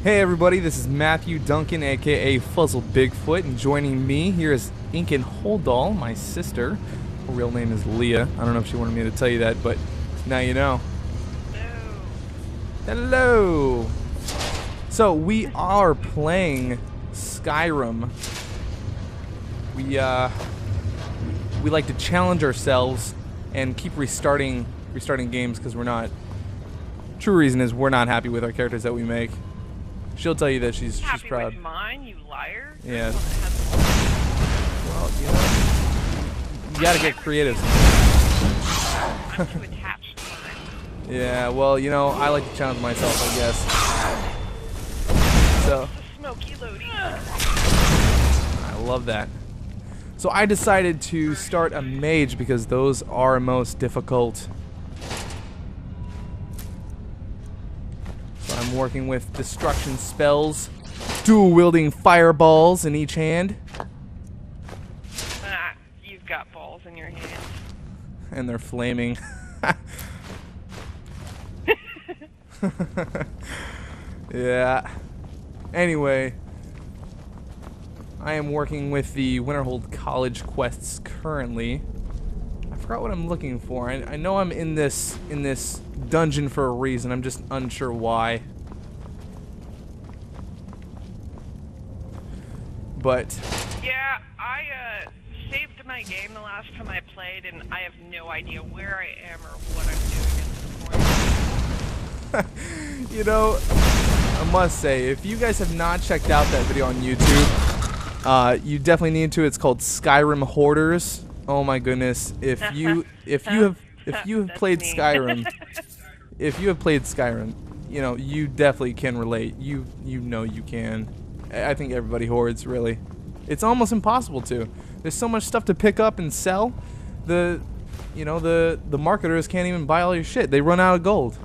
Hey everybody, this is Mathew, Duncan, aka Fuzzlesbigfoot, and joining me here is InknHoleDoll, my sister. Her real name is Leah. I don't know if she wanted me to tell you that, but now you know. Hello! So, we are playing Skyrim. We like to challenge ourselves and keep restarting games because we're not... True reason is we're not happy with our characters that we make. She'll tell you that she's proud. Happy with mine, you liar. Yeah. Well, you know, you gotta get creative. I'm too attached to mine. Yeah, well, you know, I like to challenge myself, I guess. So. Smoky Lodi. I love that. So I decided to start a mage because those are most difficult. I'm working with destruction spells, dual-wielding fireballs in each hand. You've got balls in your hands. And they're flaming. Yeah. Anyway, I am working with the Winterhold College quests currently. I forgot what I'm looking for. I know I'm in this dungeon for a reason. I'm just unsure why. But yeah, I saved my game the last time I played, and I have no idea where I am or what I'm doing at this point. You know, I must say, if you guys have not checked out that video on YouTube, you definitely need to. It's called Skyrim Hoarders. Oh my goodness! If you have played Skyrim, you know you definitely can relate. You know you can. I think everybody hoards, really. It's almost impossible to. There's so much stuff to pick up and sell. The marketers can't even buy all your shit. They run out of gold.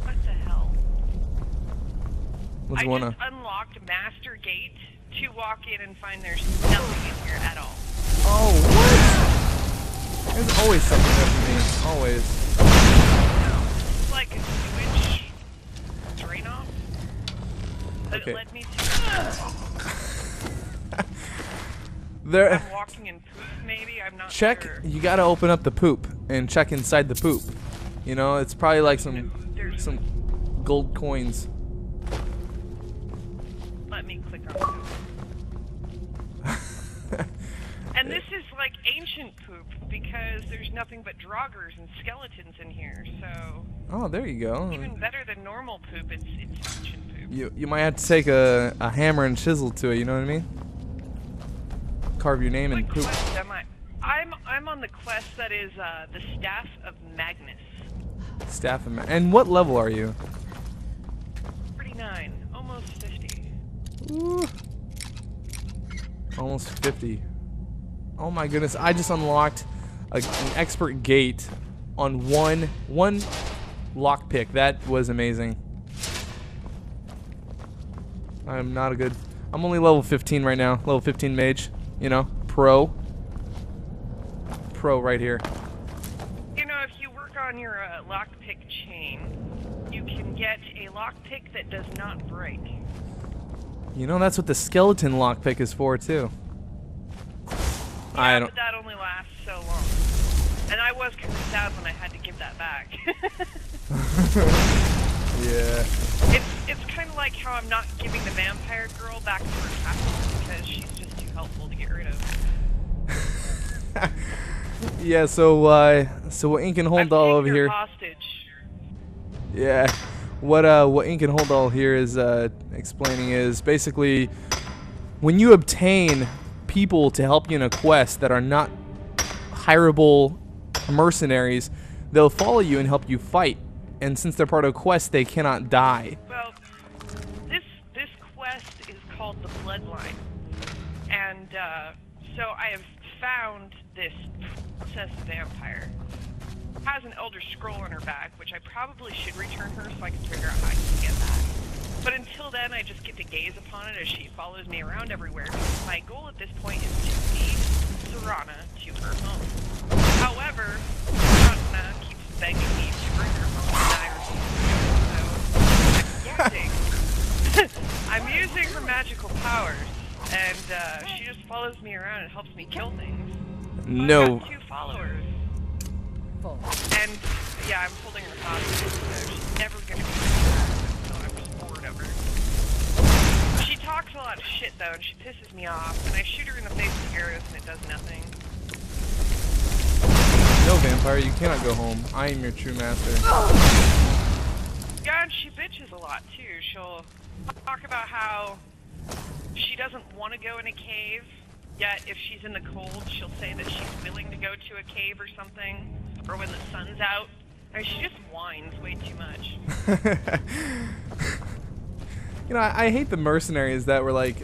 What the hell? What's going on? I just unlocked Master Gate to walk in and find there's nothing in here at all. Oh, what? There's always something there for me. Always. No, it's like a sewage drain off. But Okay. it led me to... There. I'm walking in poop, maybe? I'm not Check. sure. You gotta open up the poop and check inside the poop. You know, it's probably like some gold coins. Let me click on poop. And this is like ancient poop because there's nothing but draugrs and skeletons in here, so... Oh, there you go. Even better than normal poop, it's ancient poop. You might have to take a hammer and chisel to it, you know what I mean? Carve your name in What poop. quest am I? I'm on the quest that is the Staff of Magnus. Staff and what level are you? 39, almost 50. Ooh. Almost 50. Oh my goodness, I just unlocked an expert gate on one lockpick. That was amazing. I'm only level 15 right now. Level 15 mage. You know, pro right here. You know, if you work on your lockpick chain, you can get a lockpick that does not break. You know, that's what the skeleton lockpick is for, too. Yeah, but that only lasts so long. And I was kind of sad when I had to give that back. Yeah. It's kind of like how I'm not giving the vampire girl back to her castle because she's just too helpful to get rid of. Yeah, so InknHoleDoll over here. Hostage. Yeah. What InknHoleDoll here is explaining is basically when you obtain people to help you in a quest that are not hireable mercenaries, they'll follow you and help you fight. And since they're part of a quest, they cannot die. Well, this quest is called the Bloodline, and so I have found this princess vampire. Has an Elder Scroll on her back, which I probably should return her so I can figure out how I can get that. But until then, I just get to gaze upon it as she follows me around everywhere. My goal at this point is to lead Serana to her home. However, Serana keeps begging me to bring her home, and I refuse. So using her magical powers, and she just follows me around and helps me kill things. No. I've got 2 followers. And yeah, I'm holding her hostage, so she's never gonna be so I'm just bored of her. She talks a lot of shit though, and she pisses me off, and I shoot her in the face with arrows and it does nothing. No, vampire, you cannot go home. I am your true master. Yeah, and she bitches a lot too. She'll talk about how she doesn't want to go in a cave, yet if she's in the cold, she'll say that she's willing to go to a cave or something, or when the sun's out. I mean, she just whines way too much. You know, I hate the mercenaries that were like,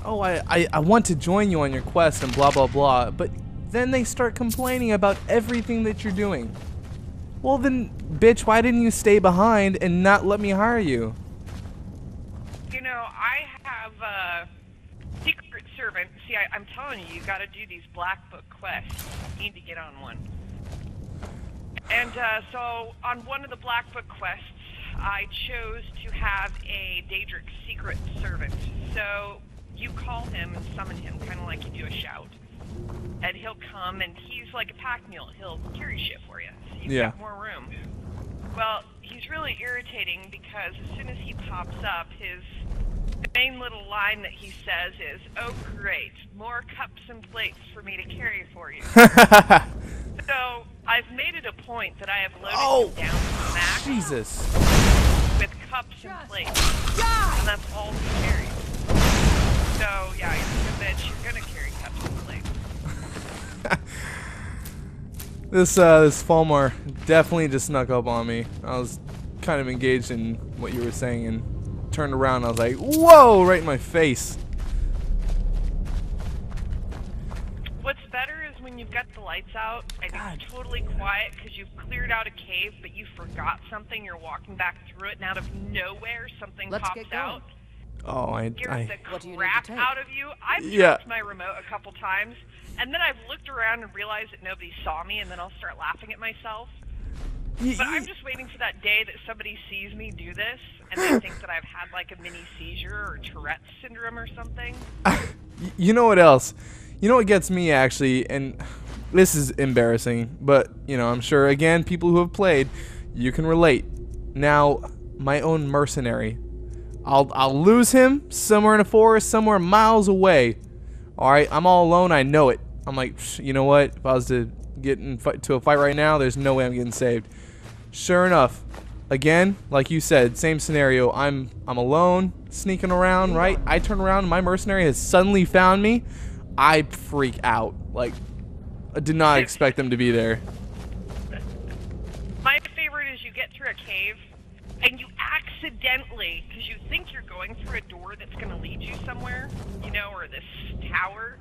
oh, I want to join you on your quest and blah, blah, blah, but then they start complaining about everything that you're doing. Well then, bitch, why didn't you stay behind and not let me hire you? You know, I have a secret servant. See, I'm telling you, you gotta do these Black Book quests. You need to get on one. And so, on one of the Black Book quests, I chose to have a Daedric secret servant. So, you call him and summon him, kind of like you do a shout. And he'll come, and he's like a pack mule. He'll carry shit for you, so you've got more room. Well, he's really irritating because as soon as he pops up, his main little line that he says is, "Oh great, more cups and plates for me to carry for you." So, I've made it a point that I have loaded him down to the max Jesus. with cups and plates, and that's all he carries. So, yeah, you're a bitch, you're gonna carry cups and plates. This Falmar definitely just snuck up on me. I was kind of engaged in what you were saying and turned around and I was like, whoa, right in my face. What's better is when you've got the lights out and it's totally quiet because you've cleared out a cave but you forgot something, you're walking back through it and out of nowhere something pops out. Oh, Scares the crap out of you. I've dropped my remote a couple times, and then I've looked around and realized that nobody saw me, and then I'll start laughing at myself. But I'm just waiting for that day that somebody sees me do this, and they think that I've had like a mini seizure or Tourette's syndrome or something. You know what else? You know what gets me actually, and this is embarrassing, but you know, I'm sure again people who have played, you can relate. Now, my own mercenary. I'll lose him somewhere in a forest, somewhere miles away. Alright, I'm all alone, I know it. I'm like, you know what? If I was to get into a fight right now, there's no way I'm getting saved. Sure enough, again, like you said, same scenario. I'm alone, sneaking around, right? I turn around and my mercenary has suddenly found me. I freak out. Like, I did not expect them to be there. My favorite is you get through a cave and you accidentally, because you think you're going through a door that's going to lead you somewhere, you know, or this tower,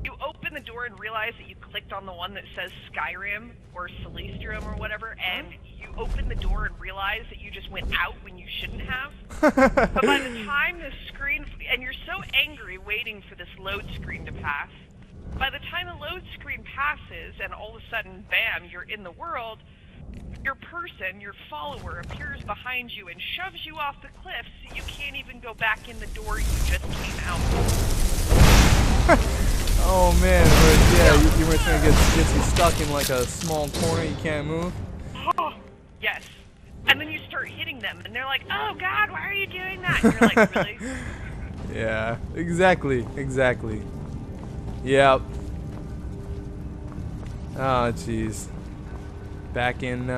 you open the door and realize that you clicked on the one that says Skyrim or Celestium or whatever, and you open the door and realize that you just went out when you shouldn't have. But by the time the screen, and you're so angry waiting for this load screen to pass, by the time the load screen passes and all of a sudden, bam, you're in the world, your person, your follower, appears behind you and shoves you off the cliff so you can't even go back in the door you just came out. Oh man, yeah, your mercenary gets you stuck in like a small corner, you can't move. Yes. And then you start hitting them and they're like, oh god, why are you doing that? And you're like, really? Yeah, exactly. Yep. Oh, jeez. Back in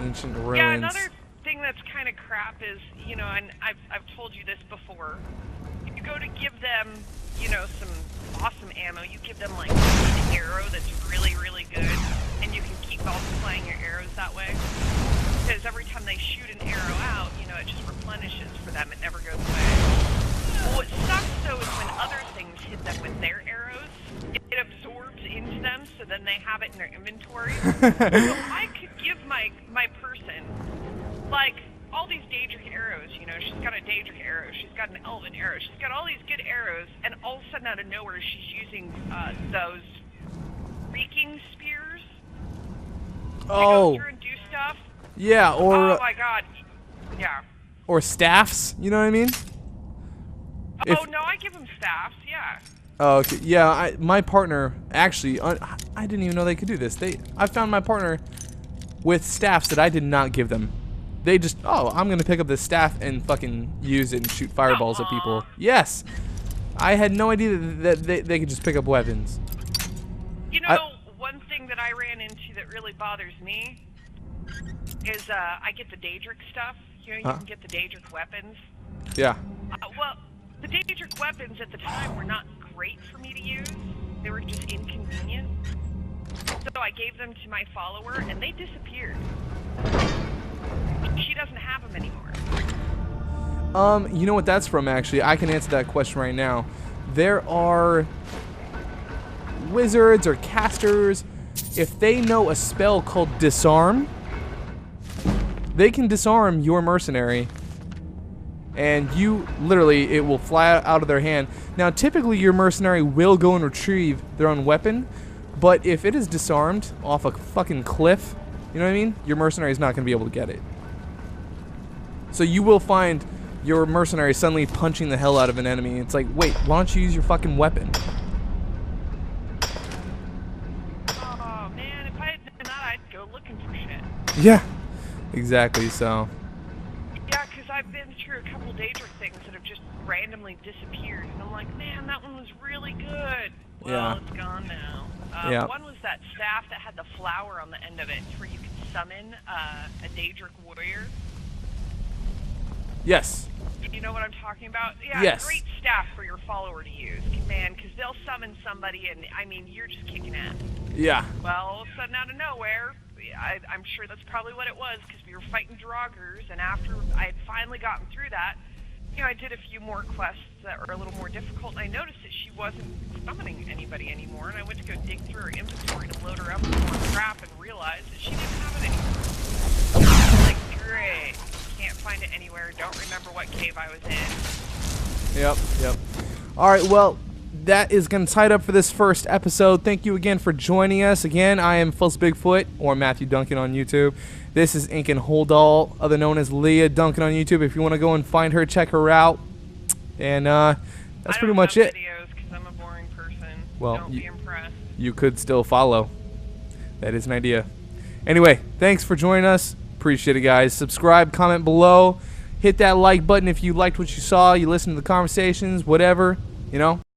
ancient ruins. Yeah, another thing that's kind of crap is, you know, and I've told you this before, you go to give them, you know, some awesome ammo, you give them like an arrow that's really, really good, and you can keep multiplying your arrows that way. Because every time they shoot an arrow out, you know, it just replenishes for them, it never goes away. Well, what sucks though is when other things hit them with their arrows, it absorbs into them, so then they have it in their inventory. So I could give my person, like, all these Daedric arrows, you know, she's got a Daedric arrow, she's got an Elven arrow, she's got all these good arrows, and all of a sudden out of nowhere she's using those reeking spears to go through and do stuff. Yeah, or... Oh my god, yeah. or staffs. You know what I mean? Oh no, I give them staffs. Yeah. Oh, okay. Yeah, my partner actually. I didn't even know they could do this. I found my partner with staffs that I did not give them. They just, oh, I'm gonna pick up this staff and fucking use it and shoot fireballs at people. Yes, I had no idea that they could just pick up weapons. You know, one thing that I ran into that really bothers me is I get the Daedric stuff. You know, you can get the Daedric weapons. Yeah. Well, the Daedric weapons at the time were not great for me to use. They were just inconvenient. So I gave them to my follower, and they disappeared. She doesn't have them anymore. You know what that's from, actually? I can answer that question right now. There are wizards or casters, if they know a spell called Disarm, they can disarm your mercenary, and you, literally, it will fly out of their hand. Now, typically, your mercenary will go and retrieve their own weapon, but if it is disarmed off a fucking cliff, you know what I mean? Your mercenary is not going to be able to get it. So you will find your mercenary suddenly punching the hell out of an enemy. It's like, wait, why don't you use your fucking weapon? Oh, man, if I had done that, I'd go looking for shit. Yeah, exactly, so. Yeah, because I've been through a couple Daedric things that have just randomly disappeared, and I'm like, man, that one was really good. Well, Yeah. It's gone now. Yeah. One was that staff that had the flower on the end of it, where you could summon a Daedric warrior. Yes. You know what I'm talking about? Yeah, Yes. great staff for your follower to use, man, because they'll summon somebody, and, I mean, you're just kicking ass. Yeah. Well, all of a sudden, out of nowhere, I'm sure that's probably what it was, because we were fighting Draugrs, and after I had finally gotten through that, you know, I did a few more quests that were a little more difficult, and I noticed that she wasn't summoning anybody anymore, and I went to go dig through her inventory to load her up with more crap and realized that she didn't have it anymore. I was like, great. Can't find it anywhere. Don't remember what cave I was in. Yep. All right, well, that is going to tie it up for this first episode. Thank you again for joining us. Again, I am Fuzzlesbigfoot, or Mathew Duncan on YouTube. This is InknHoleDoll, other known as Leah Duncan on YouTube. If you want to go and find her, check her out. And that's pretty much it. Videos because I'm a boring person. Well, Don't be impressed. You could still follow. That is an idea. Anyway, thanks for joining us. Appreciate it, guys. Subscribe, comment below. Hit that like button if you liked what you saw. You listened to the conversations, whatever, you know.